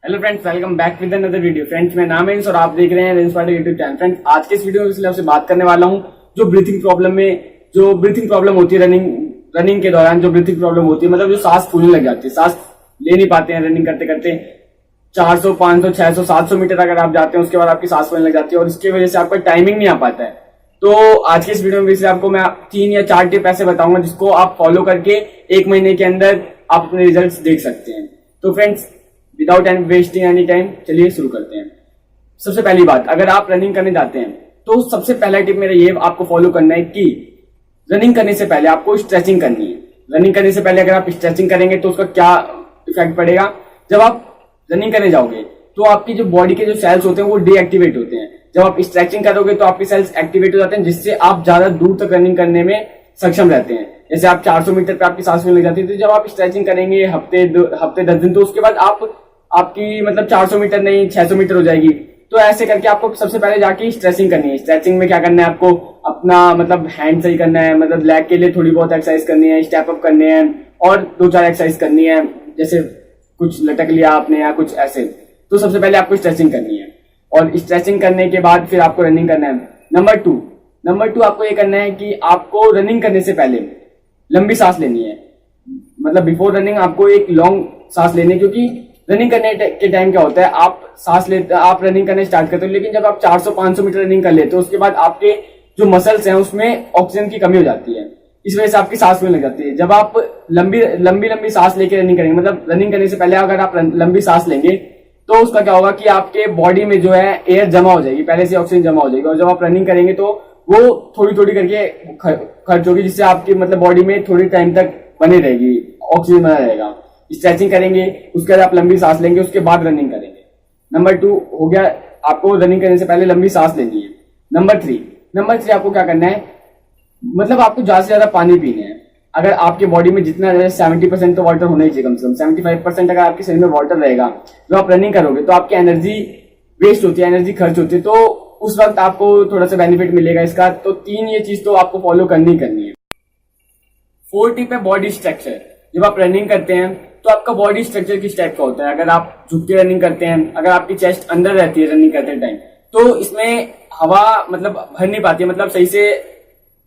Hello friends, welcome back with another video. Friends, मेरा नाम है और आप देख रहे हैं यूट्यूब चैनल। फ्रेंड्स, आज के इस वीडियो में इसलिए आपसे बात करने वाला हूं जो ब्रीथिंग प्रॉब्लम होती है रनिंग के दौरान जो ब्रीथिंग प्रॉब्लम होती है, मतलब जो सांस फूलने लग जाती है, सांस ले नहीं पाते हैं रनिंग करते करते। 400, 500, 600, 700 मीटर अगर आप जाते हैं उसके बाद आपकी सांस फूलने लग जाती है और इसकी वजह से आपका टाइमिंग नहीं आ पाता है। तो आज के इस वीडियो में आपको मैं 3 या 4 टिप ऐसे बताऊंगा जिसको आप फॉलो करके 1 महीने के अंदर आप अपने रिजल्ट्स देख सकते हैं। तो friends, without wasting any time चलिए शुरू करते हैं। सबसे पहली बात, अगर आप रनिंग करने जाते हैं तो सबसे पहला टिप मेरा ये आपको फॉलो करना है कि रनिंग करने से पहले आपको स्ट्रेचिंग करनी है। रनिंग करने से पहले अगर आप स्ट्रेचिंग करेंगे तो उसका क्या इफेक्ट पड़ेगा, जब आप रनिंग करने जाओगे तो आपकी जो बॉडी के जो सेल्स होते हैं वो डीएक्टिवेट होते हैं। जब आप स्ट्रेचिंग करोगे तो आपके सेल्स एक्टिवेट हो जाते हैं, जिससे आप ज्यादा दूर तक रनिंग करने में सक्षम रहते हैं। जैसे आप 400 मीटर पे आपकी सांस फूलने लग जाती है, तो जब आप स्ट्रेचिंग करेंगे हफ्ते 10 दिन, तो उसके बाद आपकी मतलब 400 मीटर नहीं 600 मीटर हो जाएगी। तो ऐसे करके आपको सबसे पहले जाके स्ट्रेचिंग करनी है। स्ट्रेचिंग में क्या करना है, आपको अपना मतलब हैंड सही करना है, मतलब लेग के लिए थोड़ी बहुत एक्सरसाइज करनी है, स्टेप अप करने हैं और 2-4 एक्सरसाइज करनी है, जैसे कुछ लटक लिया आपने या कुछ ऐसे। तो सबसे पहले आपको स्ट्रेचिंग करनी है और स्ट्रेचिंग करने के बाद फिर आपको रनिंग करना है। नंबर टू आपको ये करना है कि आपको रनिंग करने से पहले लंबी सांस लेनी है। मतलब बिफोर रनिंग आपको एक लॉन्ग सांस लेनी है, क्योंकि रनिंग करने के टाइम क्या होता है, आप रनिंग करने स्टार्ट करते हो, लेकिन जब आप 400-500 मीटर रनिंग कर लेते हो उसके बाद आपके जो मसल्स हैं उसमें ऑक्सीजन की कमी हो जाती है, इस वजह से आपकी सांस फूलने लग जाती है। जब आप लंबी सांस लेके रनिंग करेंगे, मतलब रनिंग करने से पहले अगर आप लंबी सांस लेंगे तो उसका क्या होगा कि आपके बॉडी में जो है एयर जमा हो जाएगी, पहले से ऑक्सीजन जमा हो जाएगी, और जब आप रनिंग करेंगे तो वो थोड़ी थोड़ी करके खर्च होगी, जिससे आपकी मतलब बॉडी में थोड़ी टाइम तक बनी रहेगी, ऑक्सीजन बना रहेगा। स्ट्रेचिंग करेंगे, उसके बाद आप लंबी सांस लेंगे, उसके बाद रनिंग करेंगे। नंबर 2 हो गया, आपको रनिंग करने से पहले लंबी सांस लेनी है। नंबर थ्री आपको क्या करना है, मतलब आपको ज्यादा से ज्यादा पानी पीना है। अगर आपकी बॉडी में जितना 70% तो वाटर होना ही चाहिए, कम से कम 75% अगर आपके शरीर में वाटर रहेगा, जब आप रनिंग करोगे तो आपकी एनर्जी वेस्ट होती है, एनर्जी खर्च होती है, तो उस वक्त आपको थोड़ा सा बेनिफिट मिलेगा इसका। तो 3 ये चीज तो आपको फॉलो करनी है। 4 टिप है बॉडी स्ट्रक्चर। जब आप रनिंग करते हैं तो आपका बॉडी स्ट्रक्चर किस टाइप का होता है। अगर आप झुक के रनिंग करते हैं, अगर आपकी चेस्ट अंदर रहती है रनिंग करते टाइम, तो इसमें हवा मतलब भर नहीं पाती है, मतलब सही से।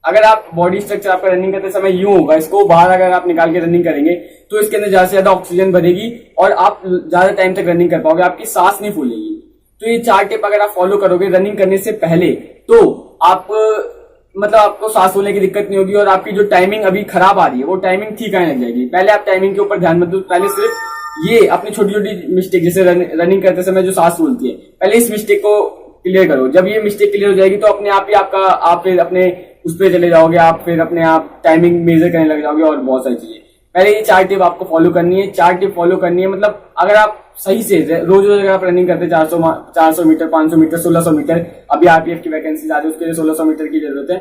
अगर आप बॉडी स्ट्रक्चर आपका रनिंग करते समय यूं होगा, इसको बाहर अगर आप निकाल के रनिंग करेंगे तो इसके अंदर ज्यादा से ज्यादा ऑक्सीजन भरेगी और आप ज्यादा टाइम तक रनिंग कर पाओगे, आपकी सांस नहीं फूलेगी। तो ये 4 टिप अगर आप फॉलो करोगे रनिंग करने से पहले, तो आपको सांस फूलने की दिक्कत नहीं होगी और आपकी जो टाइमिंग अभी खराब आ रही है वो टाइमिंग ठीक आने लग जाएगी। पहले आप टाइमिंग के ऊपर ध्यान मत दो, पहले सिर्फ ये अपनी छोटी छोटी मिस्टेक, जैसे रनिंग करते समय जो सांस फूलती है, पहले इस मिस्टेक को क्लियर करो। जब ये मिस्टेक क्लियर हो जाएगी तो अपने आप ही आप फिर अपने उस पर चले जाओगे, आप फिर अपने आप टाइमिंग मेजर करने लग जाओगे और बहुत सारी चीजें। पहले ये 4 टिप आपको फॉलो करनी है। 4 टिप फॉलो करनी है, मतलब अगर आप सही से रोज अगर आप रनिंग करते 400 मीटर, 500 मीटर, 1600 मीटर, अभी आरपीएफ की वैकेंसी आ रही है उसके लिए 1600 मीटर की जरूरत है,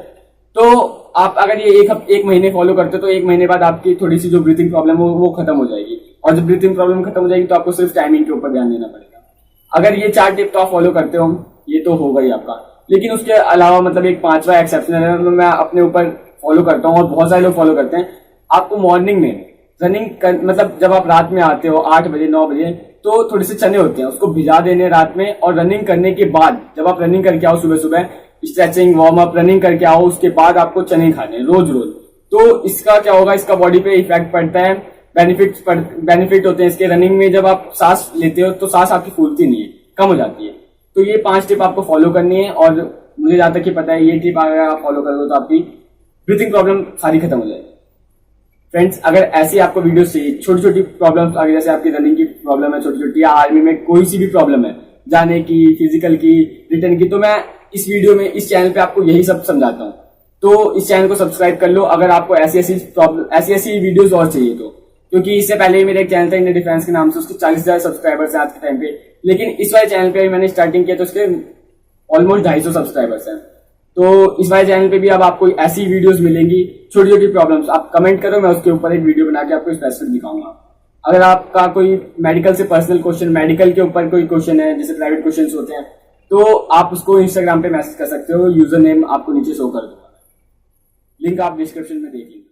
तो आप अगर ये एक महीने फॉलो करते तो 1 महीने बाद आपकी थोड़ी सी जो ब्रीथिंग प्रॉब्लम हो वो खत्म हो जाएगी। और जब ब्रीथिंग प्रॉब्लम खत्म हो जाएगी तो आपको सिर्फ टाइमिंग के ऊपर ध्यान देना पड़ेगा। अगर ये 4 टिप तो आप फॉलो करते हो, ये तो होगा ही आपका। लेकिन उसके अलावा मतलब एक 5वां एक्सेप्शनल है, मैं अपने ऊपर फॉलो करता हूँ और बहुत सारे लोग फॉलो करते हैं। आपको मॉर्निंग में रनिंग मतलब जब आप रात में आते हो 8 बजे 9 बजे, तो थोड़े से चने होते हैं, उसको भिजा देने रात में, और रनिंग करने के बाद जब आप रनिंग करके आओ सुबह स्ट्रेचिंग वार्म अप रनिंग करके आओ, उसके बाद आपको चने खाने रोज। तो इसका क्या होगा, इसका बॉडी पे इफेक्ट पड़ता है, बेनिफिट होते हैं इसके। रनिंग में जब आप सांस लेते हो तो सांस आपकी फूलती नहीं है, कम हो जाती है। तो ये 5 टिप आपको फॉलो करनी है और मुझे जहां तक कि पता है ये टिप अगर आप फॉलो करोगे तो आपकी ब्रीथिंग प्रॉब्लम सारी खत्म हो जाएगी। फ्रेंड्स, अगर ऐसी आपको वीडियो से छोटी छोटी प्रॉब्लम, अगर जैसे आपकी रनिंग की प्रॉब्लम है छोटी छोटी, या आर्मी में कोई सी भी प्रॉब्लम है, जाने की, फिजिकल की, रिटर्न की, तो मैं इस वीडियो में इस चैनल पे आपको यही सब समझाता हूँ। तो इस चैनल को सब्सक्राइब कर लो अगर आपको ऐसी वीडियोस और चाहिए तो, क्योंकि इससे पहले मेरा एक चैनल था इंडियन डिफेंस के नाम से, उसके 40,000 सब्सक्राइबर्स हैं आज के टाइम पे, लेकिन इस वाले चैनल पे मैंने स्टार्टिंग किया तो उसके ऑलमोस्ट 250 सब्सक्राइबर्स हैं। तो इस वाले चैनल पे भी अब आपको ऐसी वीडियोस मिलेंगी, छोटी छोटी प्रॉब्लम्स। आप कमेंट करो, मैं उसके ऊपर एक वीडियो बना के आपको स्पेसिफिक दिखाऊंगा। अगर आपका कोई मेडिकल से पर्सनल क्वेश्चन, मेडिकल के ऊपर कोई क्वेश्चन है, जैसे प्राइवेट क्वेश्चंस होते हैं, तो आप उसको इंस्टाग्राम पे मैसेज कर सकते हो, यूजर नेम आपको नीचे शो कर दूंगा, लिंक आप डिस्क्रिप्शन में देख लीजिए।